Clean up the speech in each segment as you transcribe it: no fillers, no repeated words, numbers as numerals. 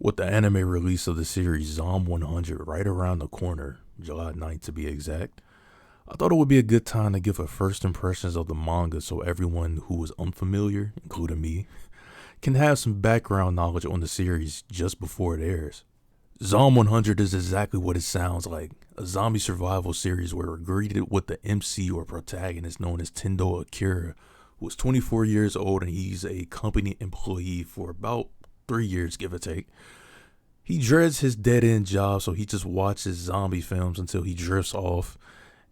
With the anime release of the series Zom 100 right around the corner, July 9th to be exact, I thought it would be a good time to give a first impressions of the manga so everyone who is unfamiliar, including me, can have some background knowledge on the series just before it airs. Zom 100 is exactly what it sounds like, a zombie survival series where we're greeted with the MC or protagonist known as Tendo Akira, who is 24 years old and he's a company employee for about 3 years, give or take. He dreads his dead-end job, so he just watches zombie films until he drifts off.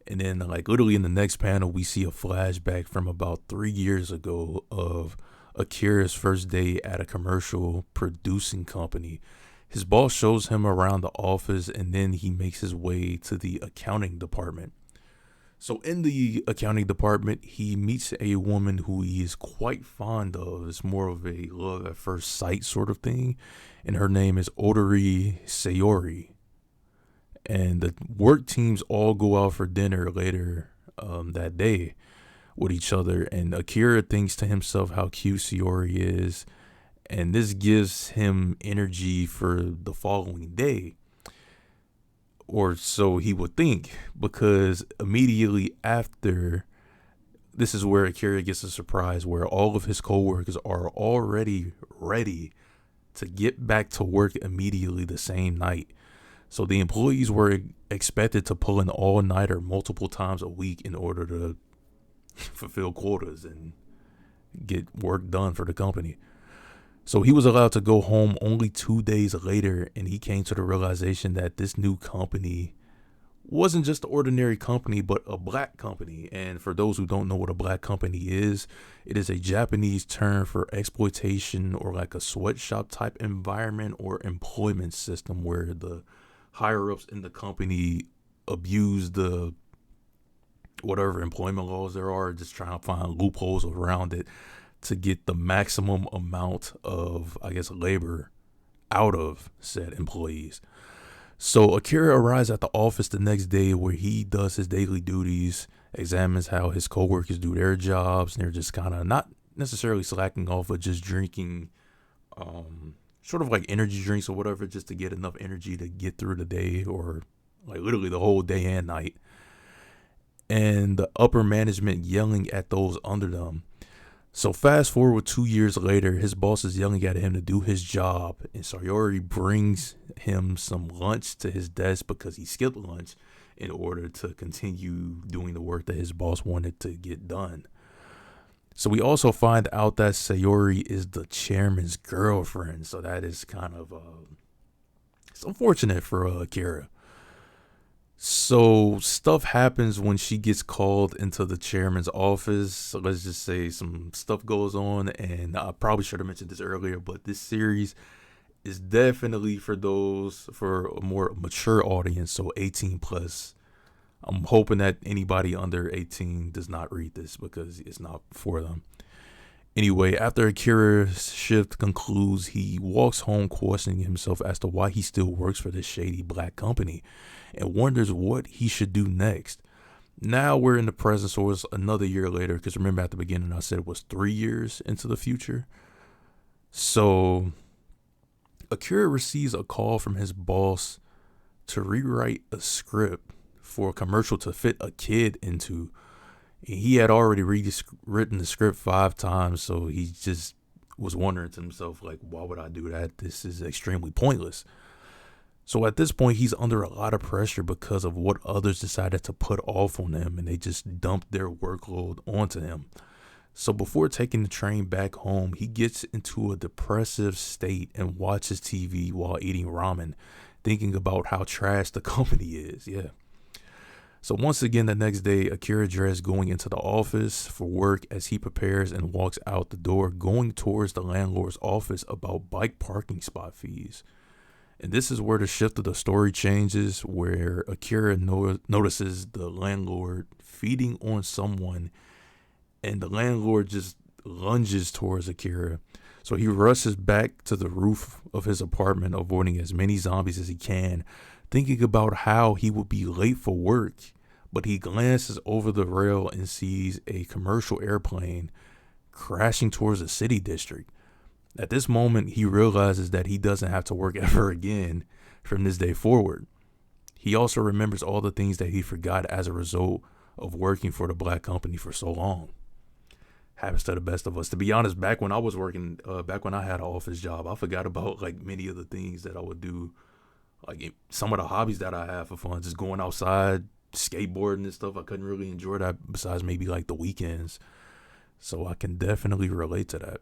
And then, like, literally in the next panel, we see a flashback from about 3 years ago of Akira's first day at a commercial producing company. His boss shows him around the office, and then he makes his way to the accounting department. So in the accounting department, he meets a woman who he is quite fond of. It's more of a love at first sight sort of thing. And her name is Odori Sayori. And the work teams all go out for dinner later that day with each other. And Akira thinks to himself how cute Sayori is. And this gives him energy for the following day. Or so he would think, because immediately after, this is where Akira gets a surprise where all of his coworkers are already ready to get back to work immediately the same night. So the employees were expected to pull an all-nighter multiple times a week in order to fulfill quotas and get work done for the company. So he was allowed to go home only 2 days later, and he came to the realization that this new company wasn't just an ordinary company, but a black company. And for those who don't know what a black company is, it is a Japanese term for exploitation or like a sweatshop type environment or employment system where the higher ups in the company abuse the whatever employment laws there are, just trying to find loopholes around it to get the maximum amount of, I guess, labor out of said employees. So Akira arrives at the office the next day where he does his daily duties, examines how his coworkers do their jobs, and they're just kind of not necessarily slacking off, but just drinking sort of like energy drinks or whatever, just to get enough energy to get through the day or like literally the whole day and night. And the upper management yelling at those under them. So fast forward 2 years later, his boss is yelling at him to do his job, and Sayori brings him some lunch to his desk because he skipped lunch in order to continue doing the work that his boss wanted to get done. So we also find out that Sayori is the chairman's girlfriend, so that is kind of it's unfortunate for Akira. So stuff happens when she gets called into the chairman's office. So let's just say some stuff goes on, and I probably should have mentioned this earlier, but this series is definitely for a more mature audience, so 18 plus. I'm hoping that anybody under 18 does not read this because it's not for them. Anyway, after Akira's shift concludes, he walks home questioning himself as to why he still works for this shady black company and wonders what he should do next. Now we're in the present, so it's another year later, because remember at the beginning I said it was 3 years into the future. So Akira receives a call from his boss to rewrite a script for a commercial to fit a kid into. He had already written the script 5 times, so he just was wondering to himself, like, why would I do that? This is extremely pointless. So at this point, he's under a lot of pressure because of what others decided to put off on him, and they just dumped their workload onto him. So before taking the train back home, he gets into a depressive state and watches TV while eating ramen, thinking about how trash the company is. Yeah. So once again, the next day, Akira dreads going into the office for work as he prepares and walks out the door, going towards the landlord's office about bike parking spot fees. And this is where the shift of the story changes, where Akira notices the landlord feeding on someone, and the landlord just lunges towards Akira. So he rushes back to the roof of his apartment, avoiding as many zombies as he can, thinking about how he will be late for work. But he glances over the rail and sees a commercial airplane crashing towards a city district. At this moment, he realizes that he doesn't have to work ever again from this day forward. He also remembers all the things that he forgot as a result of working for the black company for so long. Happens to the best of us. To be honest, back when I was working, back when I had an office job, I forgot about like many of the things that I would do, like some of the hobbies that I have for fun, just going outside, skateboarding and stuff. I couldn't really enjoy that besides maybe like the weekends. So I can definitely relate to that.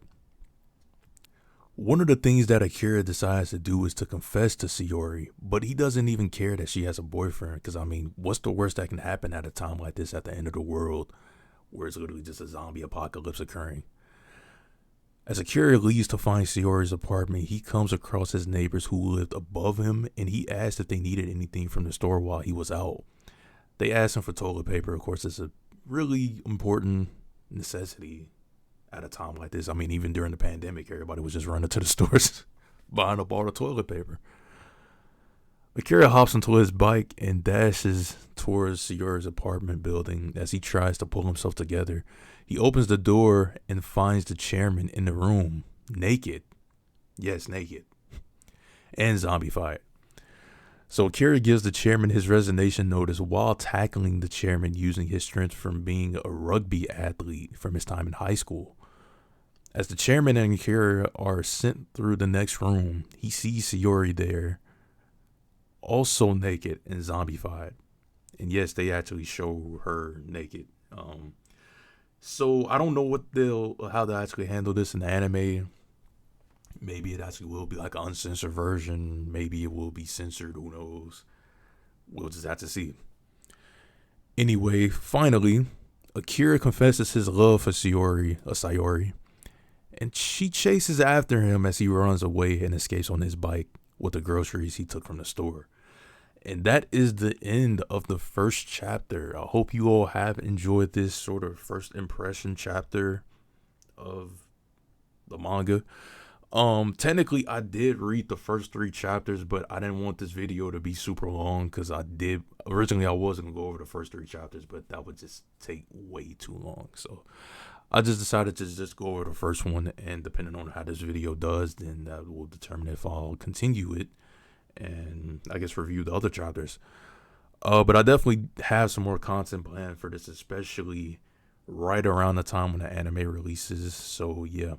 One of the things that Akira decides to do is to confess to Sayori, but he doesn't even care that she has a boyfriend. Because, I mean, what's the worst that can happen at a time like this at the end of the world, where it's literally just a zombie apocalypse occurring? As Akira leaves to find Sayori's apartment, he comes across his neighbors who lived above him, and he asks if they needed anything from the store while he was out. They asked him for toilet paper. Of course, it's a really important necessity at a time like this. I mean, even during the pandemic, everybody was just running to the stores buying up all the toilet paper. Akira hops into his bike and dashes towards Sayori's apartment building. As he tries to pull himself together, he opens the door and finds the chairman in the room, naked. Yes, naked. And zombified. So Akira gives the chairman his resignation notice while tackling the chairman using his strength from being a rugby athlete from his time in high school. As the chairman and Akira are sent through the next room, he sees Sayori there, also naked and zombified. And yes, they actually show her naked. So I don't know how they'll actually handle this in the anime. Maybe it actually will be like an uncensored version. Maybe it will be censored. Who knows? We'll just have to see. Anyway, finally, Akira confesses his love for Sayori. And she chases after him as he runs away and escapes on his bike with the groceries he took from the store. And that is the end of the first chapter. I hope you all have enjoyed this sort of first impression chapter of the manga. Technically I did read the first 3 chapters, but I didn't want this video to be super long because originally I was going to go over the first 3 chapters, but that would just take way too long. So I just decided to just go over the first one, and depending on how this video does, then that will determine if I'll continue it and I guess review the other chapters. But I definitely have some more content planned for this, especially right around the time when the anime releases. So yeah,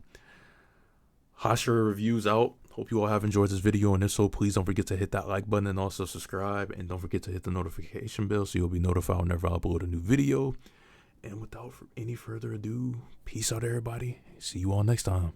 HashiraReviews out. Hope you all have enjoyed this video, and if so, please don't forget to hit that like button and also subscribe, and don't forget to hit the notification bell so you'll be notified whenever I upload a new video. And without any further ado, peace out, everybody. See you all next time.